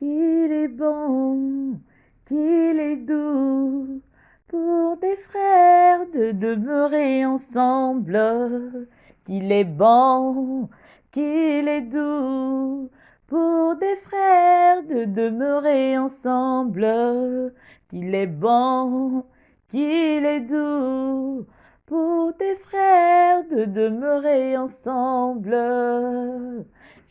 qu'il est bon, qu'il est doux pour des frères de demeurer ensemble, qu'il est bon, qu'il est doux pour des frères de demeurer ensemble, qu'il est bon, qu'il est doux pour tes frères de demeurer ensemble.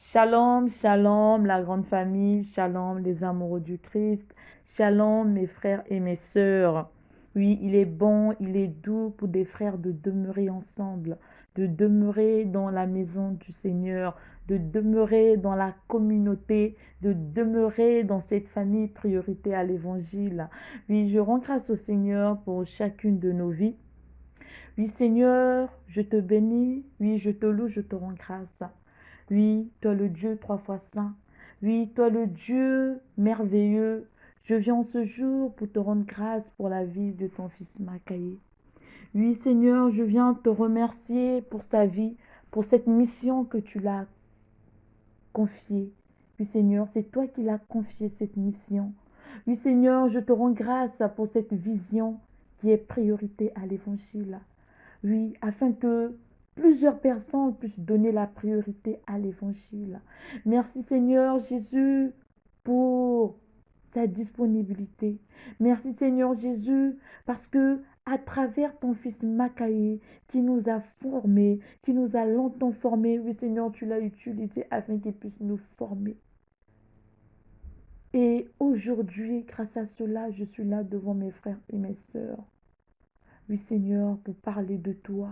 Shalom, shalom, la grande famille, shalom, les amoureux du Christ, shalom, mes frères et mes sœurs. Oui, il est bon, il est doux pour des frères de demeurer ensemble, de demeurer dans la maison du Seigneur, de demeurer dans la communauté, de demeurer dans cette famille priorité à l'évangile. Oui, je rends grâce au Seigneur pour chacune de nos vies. Oui, Seigneur, je te bénis. Oui, je te loue, je te rends grâce. Oui, toi le Dieu trois fois saint. Oui, toi le Dieu merveilleux. Je viens en ce jour pour te rendre grâce pour la vie de ton fils Makaï. Oui, Seigneur, je viens te remercier pour sa vie, pour cette mission que tu l'as confiée. Oui, Seigneur, c'est toi qui l'as confié cette mission. Oui, Seigneur, je te rends grâce pour cette vision qui est priorité à l'évangile. Oui, afin que plusieurs personnes puissent donner la priorité à l'évangile. Merci Seigneur Jésus pour sa disponibilité. Merci Seigneur Jésus parce que à travers ton fils Makaï qui nous a formés, qui nous a longtemps formés, oui Seigneur, tu l'as utilisé afin qu'il puisse nous former. Et aujourd'hui, grâce à cela, je suis là devant mes frères et mes sœurs. Oui Seigneur, pour parler de toi.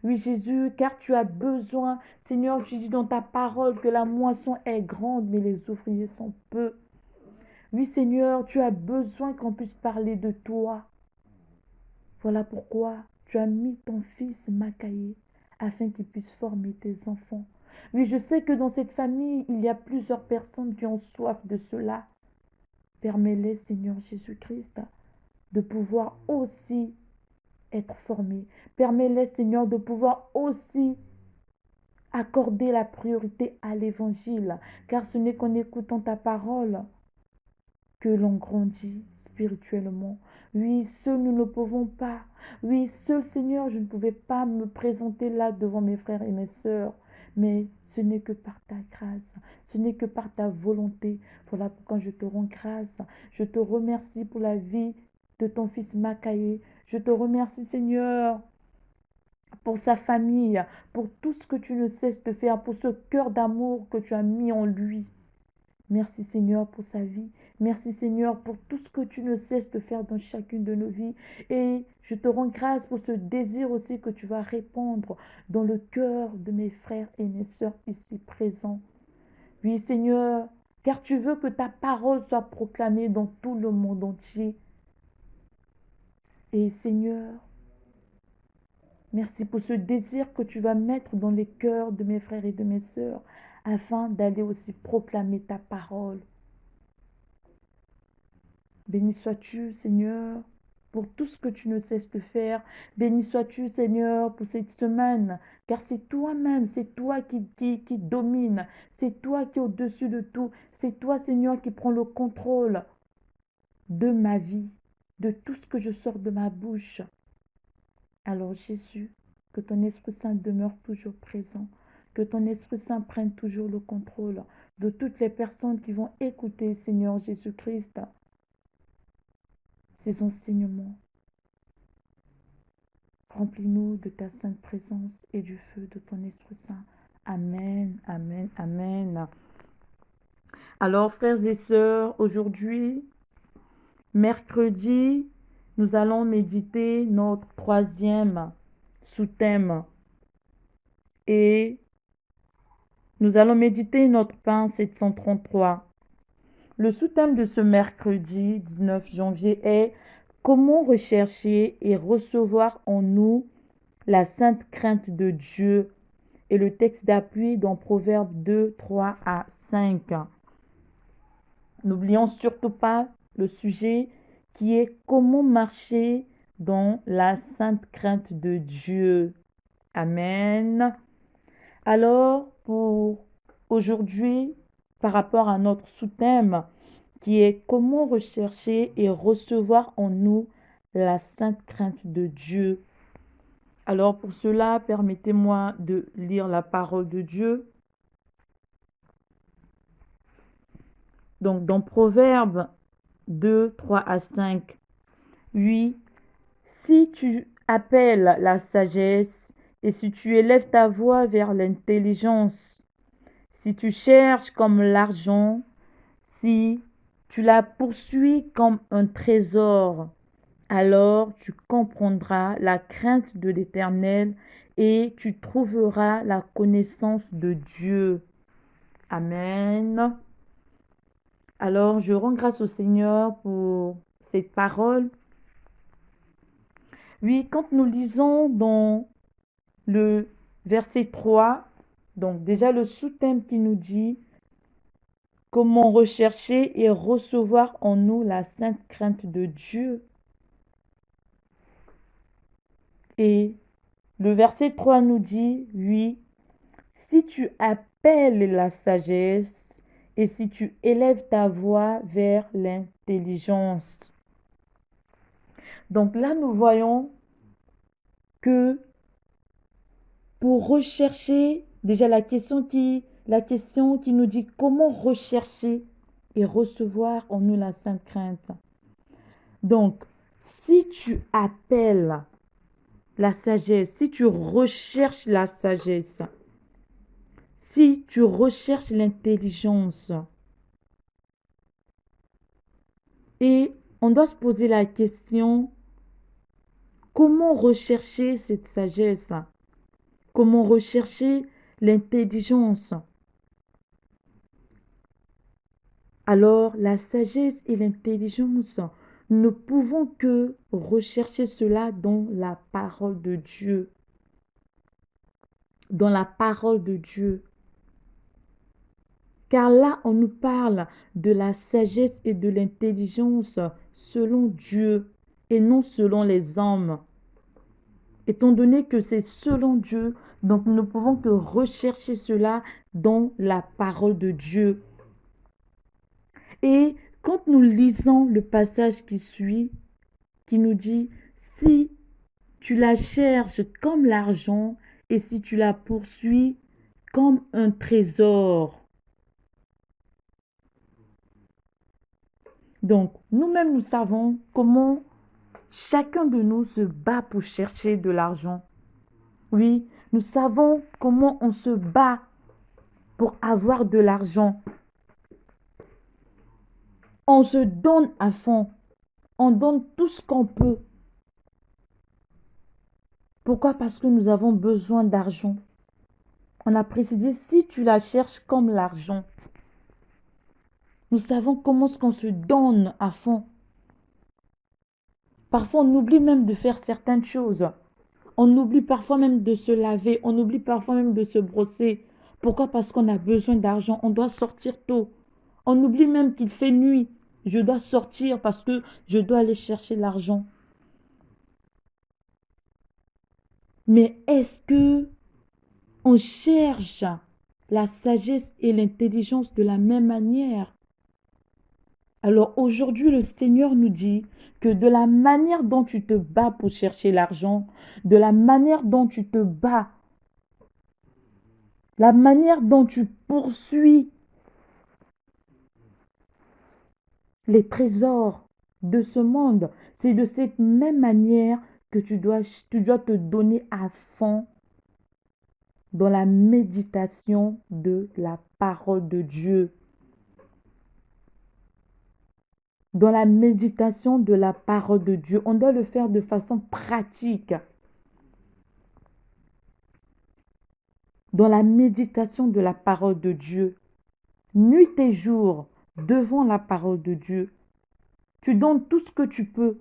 Oui, Jésus, car tu as besoin, Seigneur, tu dis dans ta parole que la moisson est grande, mais les ouvriers sont peu. Oui, Seigneur, tu as besoin qu'on puisse parler de toi. Voilà pourquoi tu as mis ton fils Makaï afin qu'il puisse former tes enfants. Oui, je sais que dans cette famille, il y a plusieurs personnes qui ont soif de cela. Permets-les, Seigneur Jésus-Christ, de pouvoir aussi être formés. Permets-les, Seigneur, de pouvoir aussi accorder la priorité à l'évangile, car ce n'est qu'en écoutant ta parole que l'on grandit spirituellement. Oui, seul nous ne pouvons pas. Oui, seul Seigneur, je ne pouvais pas me présenter là devant mes frères et mes sœurs. Mais ce n'est que par ta grâce, ce n'est que par ta volonté. Voilà pourquoi je te rends grâce. Je te remercie pour la vie de ton fils Makaï. Je te remercie, Seigneur, pour sa famille, pour tout ce que tu ne cesses de faire, pour ce cœur d'amour que tu as mis en lui. Merci Seigneur pour sa vie. Merci Seigneur pour tout ce que tu ne cesses de faire dans chacune de nos vies. Et je te rends grâce pour ce désir aussi que tu vas répandre dans le cœur de mes frères et mes sœurs ici présents. Oui Seigneur, car tu veux que ta parole soit proclamée dans tout le monde entier. Et Seigneur, merci pour ce désir que tu vas mettre dans les cœurs de mes frères et de mes sœurs afin d'aller aussi proclamer ta parole. Béni sois-tu, Seigneur, pour tout ce que tu ne cesses de faire. Béni sois-tu, Seigneur, pour cette semaine, car c'est toi-même, c'est toi qui domine, c'est toi qui es au-dessus de tout, c'est toi, Seigneur, qui prends le contrôle de ma vie, de tout ce que je sors de ma bouche. Alors Jésus, que ton Esprit Saint demeure toujours présent, que ton Esprit Saint prenne toujours le contrôle de toutes les personnes qui vont écouter, Seigneur Jésus-Christ, ces enseignements. Remplis-nous de ta sainte présence et du feu de ton Esprit Saint. Amen, amen, amen. Alors, frères et sœurs, aujourd'hui, mercredi, nous allons méditer notre troisième sous-thème. Et nous allons méditer notre pain 733. Le sous-thème de ce mercredi 19 janvier est « Comment rechercher et recevoir en nous la sainte crainte de Dieu ?» et le texte d'appui dans Proverbes 2, 3 à 5. N'oublions surtout pas le sujet qui est « Comment marcher dans la sainte crainte de Dieu ?» Amen. Alors, pour aujourd'hui, par rapport à notre sous-thème, qui est comment rechercher et recevoir en nous la sainte crainte de Dieu. Alors pour cela, permettez-moi de lire la parole de Dieu. Donc dans Proverbes 2, 3 à 5, oui, si tu appelles la sagesse et si tu élèves ta voix vers l'intelligence, si tu cherches comme l'argent, si tu la poursuis comme un trésor, alors tu comprendras la crainte de l'Éternel et tu trouveras la connaissance de Dieu. Amen. Alors, je rends grâce au Seigneur pour cette parole. Oui, quand nous lisons dans le verset 3, donc déjà le sous-thème qui nous dit comment rechercher et recevoir en nous la sainte crainte de Dieu. Et le verset 3 nous dit, oui, si tu appelles la sagesse et si tu élèves ta voix vers l'intelligence. Donc là, nous voyons que pour rechercher, déjà la question qui nous dit comment rechercher et recevoir en nous la sainte crainte. Donc, si tu appelles la sagesse, si tu recherches la sagesse, si tu recherches l'intelligence, et on doit se poser la question, comment rechercher cette sagesse? Comment rechercher l'intelligence? Alors, la sagesse et l'intelligence, nous ne pouvons que rechercher cela dans la parole de Dieu. Dans la parole de Dieu. Car là, on nous parle de la sagesse et de l'intelligence selon Dieu et non selon les hommes. Étant donné que c'est selon Dieu, donc nous ne pouvons que rechercher cela dans la parole de Dieu. Et quand nous lisons le passage qui suit, qui nous dit, si tu la cherches comme l'argent et si tu la poursuis comme un trésor. Donc, nous-mêmes, nous savons comment chacun de nous se bat pour chercher de l'argent. Oui, nous savons comment on se bat pour avoir de l'argent. On se donne à fond. On donne tout ce qu'on peut. Pourquoi? Parce que nous avons besoin d'argent. On a précisé, si tu la cherches comme l'argent. Nous savons comment est-ce qu'on se donne à fond. Parfois, on oublie même de faire certaines choses. On oublie parfois même de se laver. On oublie parfois même de se brosser. Pourquoi? Parce qu'on a besoin d'argent. On doit sortir tôt. On oublie même qu'il fait nuit. Je dois sortir parce que je dois aller chercher l'argent. Mais est-ce que on cherche la sagesse et l'intelligence de la même manière? Alors aujourd'hui, le Seigneur nous dit que de la manière dont tu te bats pour chercher l'argent, de la manière dont tu te bats, la manière dont tu poursuis les trésors de ce monde, c'est de cette même manière que tu dois te donner à fond dans la méditation de la parole de Dieu. Dans la méditation de la parole de Dieu, on doit le faire de façon pratique. Dans la méditation de la parole de Dieu, nuit et jour, devant la parole de Dieu, tu donnes tout ce que tu peux.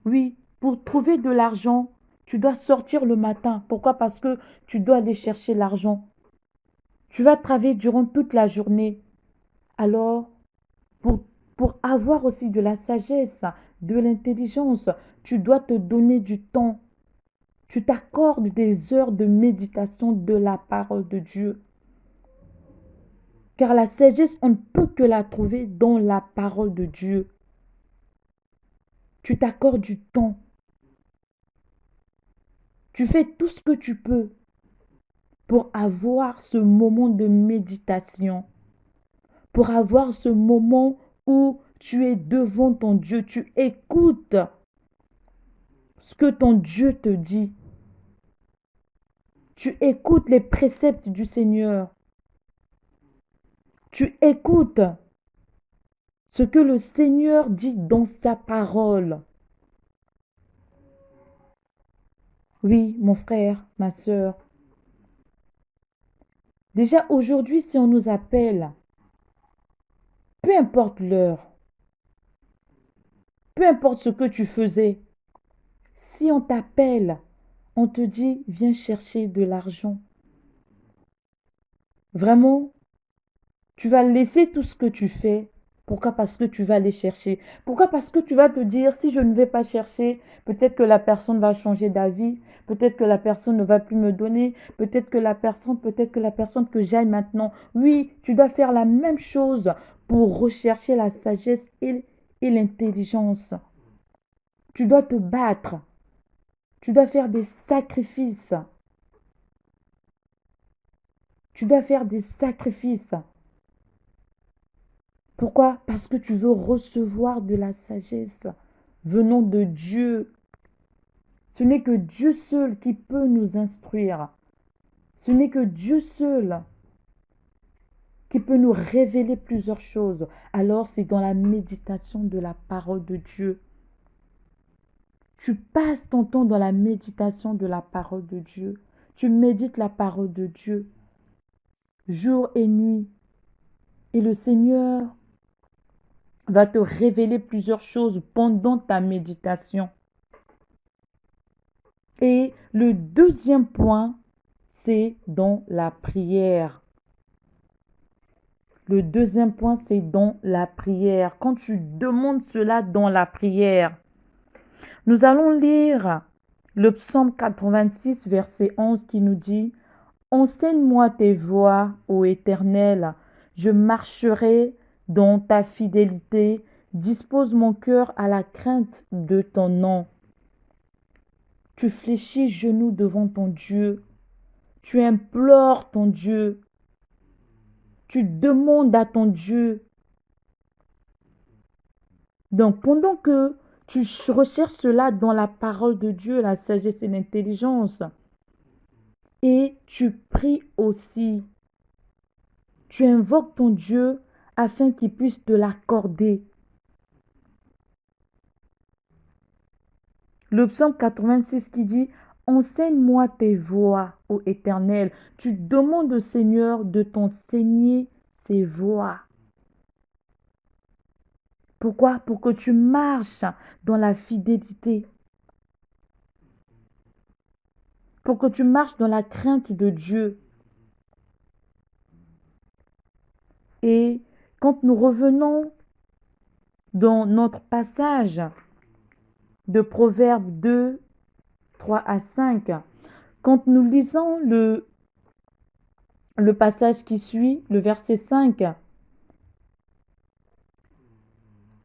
Oui, pour trouver de l'argent, tu dois sortir le matin. Pourquoi? Parce que tu dois aller chercher l'argent. Tu vas travailler durant toute la journée. Alors, pour avoir aussi de la sagesse, de l'intelligence, tu dois te donner du temps. Tu t'accordes des heures de méditation de la parole de Dieu. Car la sagesse, on ne peut que la trouver dans la parole de Dieu. Tu t'accordes du temps. Tu fais tout ce que tu peux pour avoir ce moment de méditation, pour avoir ce moment où tu es devant ton Dieu, tu écoutes ce que ton Dieu te dit. Tu écoutes les préceptes du Seigneur. Tu écoutes ce que le Seigneur dit dans sa parole. Oui, mon frère, ma sœur. Déjà aujourd'hui, si on nous appelle, peu importe l'heure, peu importe ce que tu faisais, si on t'appelle, on te dit, viens chercher de l'argent. Vraiment, tu vas laisser tout ce que tu fais. Pourquoi? Parce que tu vas aller chercher. Pourquoi? Parce que tu vas te dire, si je ne vais pas chercher, peut-être que la personne va changer d'avis, peut-être que la personne ne va plus me donner, peut-être que la personne que j'aille maintenant. Oui, tu dois faire la même chose pour rechercher la sagesse et l'intelligence. Tu dois te battre. Tu dois faire des sacrifices. Tu dois faire des sacrifices. Pourquoi? Parce que tu veux recevoir de la sagesse venant de Dieu. Ce n'est que Dieu seul qui peut nous instruire. Ce n'est que Dieu seul qui peut nous révéler plusieurs choses. Alors c'est dans la méditation de la parole de Dieu. Tu passes ton temps dans la méditation de la parole de Dieu. Tu médites la parole de Dieu jour et nuit. Et le Seigneur va te révéler plusieurs choses pendant ta méditation. Et le deuxième point, c'est dans la prière. Le deuxième point, c'est dans la prière. Quand tu demandes cela dans la prière, nous allons lire le psaume 86, verset 11 qui nous dit « Enseigne-moi tes voies, ô Éternel, je marcherai dans ta fidélité, dispose mon cœur à la crainte de ton nom. » Tu fléchis genoux devant ton Dieu, tu implores ton Dieu, tu demandes à ton Dieu. Donc, pendant que tu recherches cela dans la parole de Dieu, la sagesse et l'intelligence, et tu pries aussi, tu invoques ton Dieu afin qu'il puisse te l'accorder. Le psaume 86 qui dit « Enseigne-moi tes voies, ô Éternel ». Tu demandes au Seigneur de t'enseigner ses voies. Pourquoi? Pour que tu marches dans la fidélité. Pour que tu marches dans la crainte de Dieu. Et quand nous revenons dans notre passage de Proverbes 2, 3 à 5, quand nous lisons le passage qui suit, le verset 5,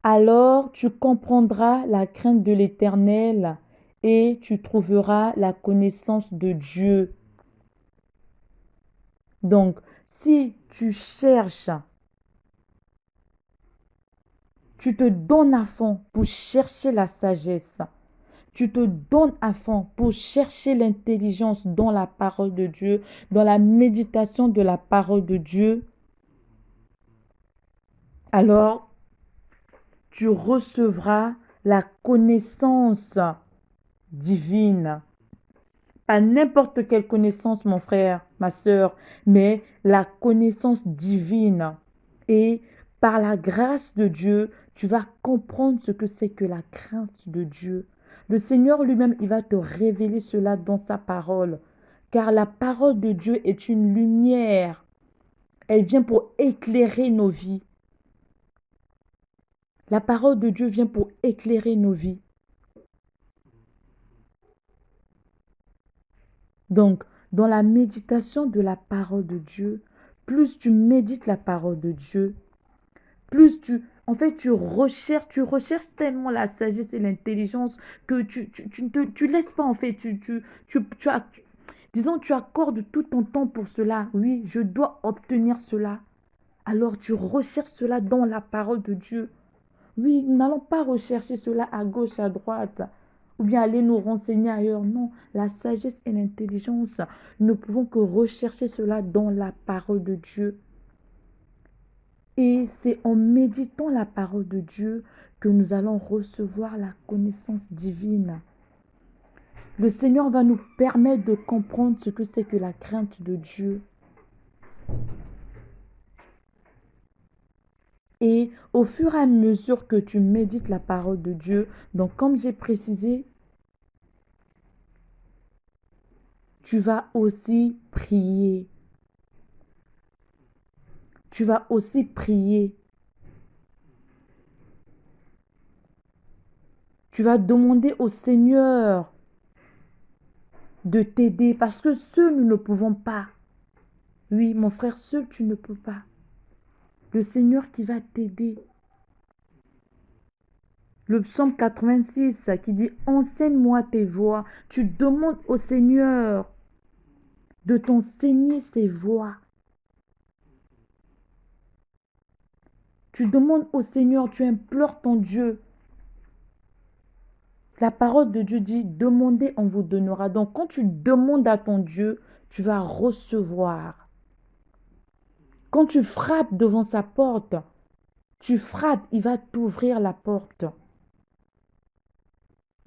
alors tu comprendras la crainte de l'Éternel et tu trouveras la connaissance de Dieu. Donc, si tu cherches, tu te donnes à fond pour chercher la sagesse, tu te donnes à fond pour chercher l'intelligence dans la parole de Dieu, dans la méditation de la parole de Dieu, alors tu recevras la connaissance divine. Pas n'importe quelle connaissance, mon frère, ma sœur, mais la connaissance divine. Et par la grâce de Dieu, tu vas comprendre ce que c'est que la crainte de Dieu. Le Seigneur lui-même, il va te révéler cela dans sa parole. Car la parole de Dieu est une lumière. Elle vient pour éclairer nos vies. La parole de Dieu vient pour éclairer nos vies. Donc, dans la méditation de la parole de Dieu, plus tu médites la parole de Dieu, plus tu recherches tellement la sagesse et l'intelligence que tu laisses pas, en fait, disons, tu accordes tout ton temps pour cela. Oui, je dois obtenir cela. Alors tu recherches cela dans la parole de Dieu. Oui, nous n'allons pas rechercher cela à gauche, à droite, ou bien aller nous renseigner ailleurs. Non, la sagesse et l'intelligence, nous ne pouvons que rechercher cela dans la parole de Dieu. Et c'est en méditant la parole de Dieu que nous allons recevoir la connaissance divine. Le Seigneur va nous permettre de comprendre ce que c'est que la crainte de Dieu. Et au fur et à mesure que tu médites la parole de Dieu, donc comme j'ai précisé, tu vas aussi prier. Tu vas aussi prier. Tu vas demander au Seigneur de t'aider parce que seul nous ne pouvons pas. Oui, mon frère, seul tu ne peux pas. Le Seigneur qui va t'aider. Le psaume 86 qui dit « Enseigne-moi tes voies ». Tu demandes au Seigneur de t'enseigner ses voies. Tu demandes au Seigneur, tu implores ton Dieu. La parole de Dieu dit « Demandez, on vous donnera ». Donc quand tu demandes à ton Dieu, tu vas recevoir. Quand tu frappes devant sa porte, tu frappes, il va t'ouvrir la porte.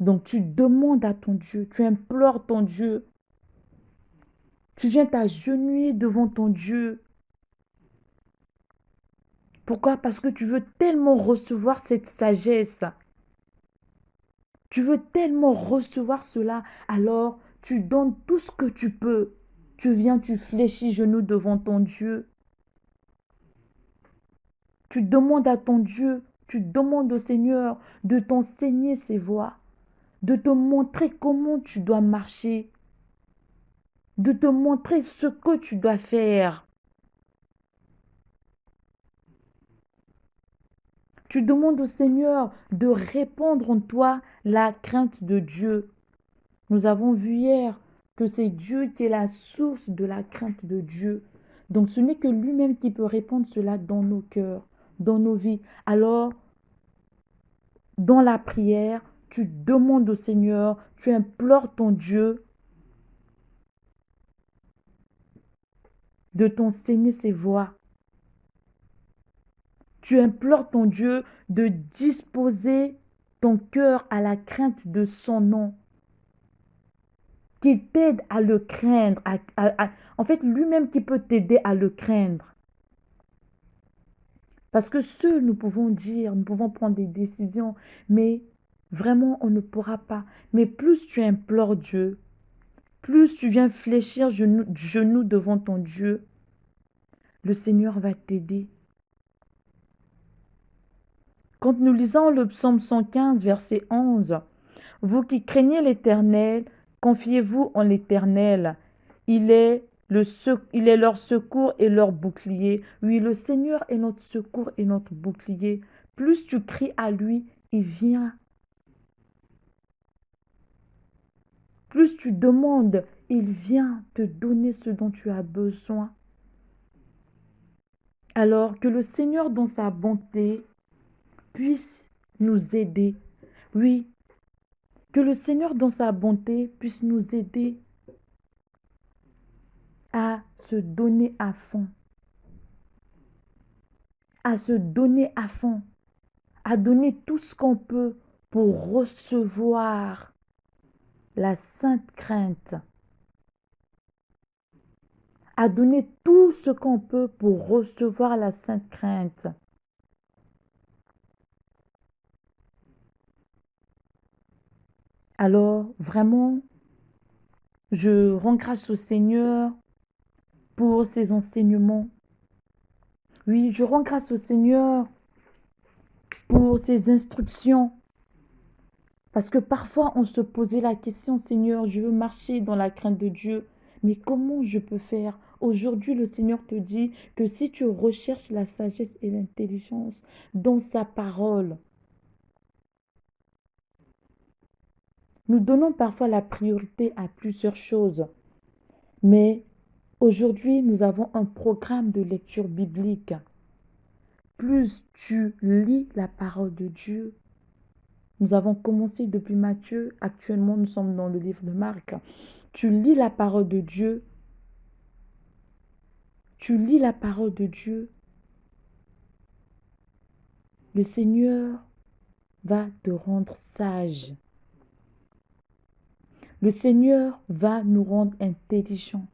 Donc tu demandes à ton Dieu, tu implores ton Dieu. Tu viens t'agenouiller devant ton Dieu. Pourquoi? Parce que tu veux tellement recevoir cette sagesse. Tu veux tellement recevoir cela. Alors tu donnes tout ce que tu peux. Tu viens, tu fléchis genoux devant ton Dieu. Tu demandes à ton Dieu, tu demandes au Seigneur de t'enseigner ses voies, de te montrer comment tu dois marcher, de te montrer ce que tu dois faire. Tu demandes au Seigneur de répandre en toi la crainte de Dieu. Nous avons vu hier que c'est Dieu qui est la source de la crainte de Dieu. Donc ce n'est que lui-même qui peut répandre cela dans nos cœurs, dans nos vies. Alors, dans la prière, tu demandes au Seigneur, tu implores ton Dieu de t'enseigner ses voies. Tu implores ton Dieu de disposer ton cœur à la crainte de son nom. Qu'il t'aide à le craindre. En fait, lui-même qui peut t'aider à le craindre. Parce que seuls nous pouvons dire, nous pouvons prendre des décisions, mais vraiment on ne pourra pas. Mais plus tu implores Dieu, plus tu viens fléchir genoux devant ton Dieu, le Seigneur va t'aider. Quand nous lisons le psaume 115, verset 11, « Vous qui craignez l'Éternel, confiez-vous en l'Éternel. Il est leur secours et leur bouclier. » Oui, le Seigneur est notre secours et notre bouclier. Plus tu cries à lui, il vient. Plus tu demandes, il vient te donner ce dont tu as besoin. Alors que le Seigneur, dans sa bonté, puisse nous aider. Oui, que le Seigneur, dans sa bonté, puisse nous aider à se donner à fond. À se donner à fond. À donner tout ce qu'on peut pour recevoir la sainte crainte. À donner tout ce qu'on peut pour recevoir la sainte crainte. Alors, vraiment, je rends grâce au Seigneur pour ses enseignements. Oui, je rends grâce au Seigneur pour ses instructions. Parce que parfois, on se posait la question, Seigneur, je veux marcher dans la crainte de Dieu, mais comment je peux faire? Aujourd'hui, le Seigneur te dit que si tu recherches la sagesse et l'intelligence dans sa parole, nous donnons parfois la priorité à plusieurs choses, mais aujourd'hui, nous avons un programme de lecture biblique. Plus tu lis la parole de Dieu, nous avons commencé depuis Matthieu, actuellement nous sommes dans le livre de Marc. Tu lis la parole de Dieu, tu lis la parole de Dieu, le Seigneur va te rendre sage. Le Seigneur va nous rendre intelligents.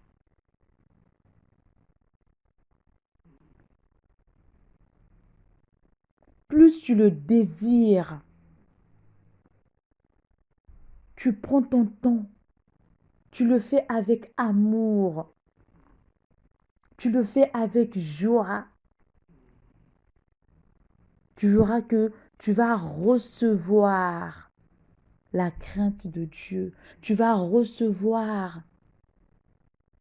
Plus tu le désires, tu prends ton temps, tu le fais avec amour, tu le fais avec joie. Tu verras que tu vas recevoir la crainte de Dieu. Tu vas recevoir.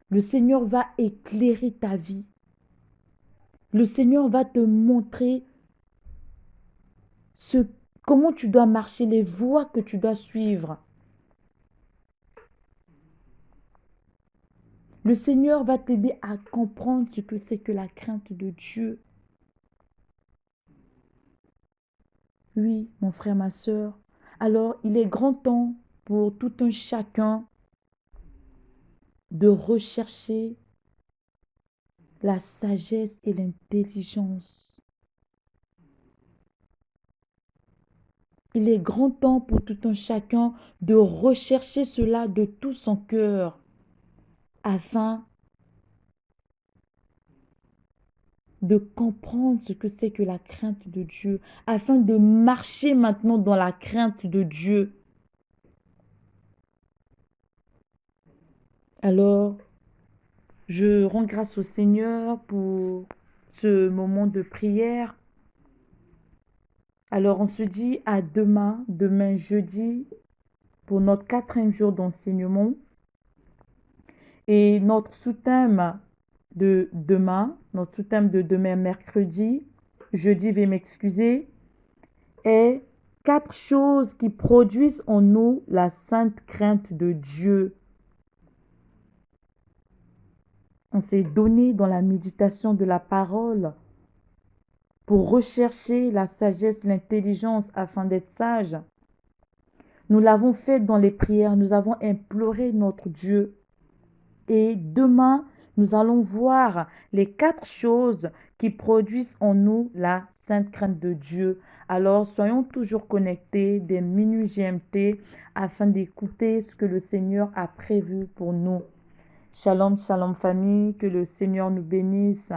Le Seigneur va éclairer ta vie. Le Seigneur va te montrer comment tu dois marcher, les voies que tu dois suivre. Le Seigneur va t'aider à comprendre ce que c'est que la crainte de Dieu. Oui, mon frère, ma soeur. Alors, il est grand temps pour tout un chacun de rechercher la sagesse et l'intelligence. Il est grand temps pour tout un chacun de rechercher cela de tout son cœur afin de comprendre ce que c'est que la crainte de Dieu, afin de marcher maintenant dans la crainte de Dieu. Alors, je rends grâce au Seigneur pour ce moment de prière. Alors, on se dit à demain jeudi, pour notre 4e jour d'enseignement. Et notre sous-thème de demain, mercredi, jeudi, vais m'excuser, est 4 choses qui produisent en nous la sainte crainte de Dieu. On s'est donné dans la méditation de la parole pour rechercher la sagesse, l'intelligence afin d'être sage. Nous l'avons fait dans les prières, nous avons imploré notre Dieu. Et demain, nous allons voir les 4 choses qui produisent en nous la sainte crainte de Dieu. Alors, soyons toujours connectés des minuit GMT afin d'écouter ce que le Seigneur a prévu pour nous. Shalom, shalom famille, que le Seigneur nous bénisse.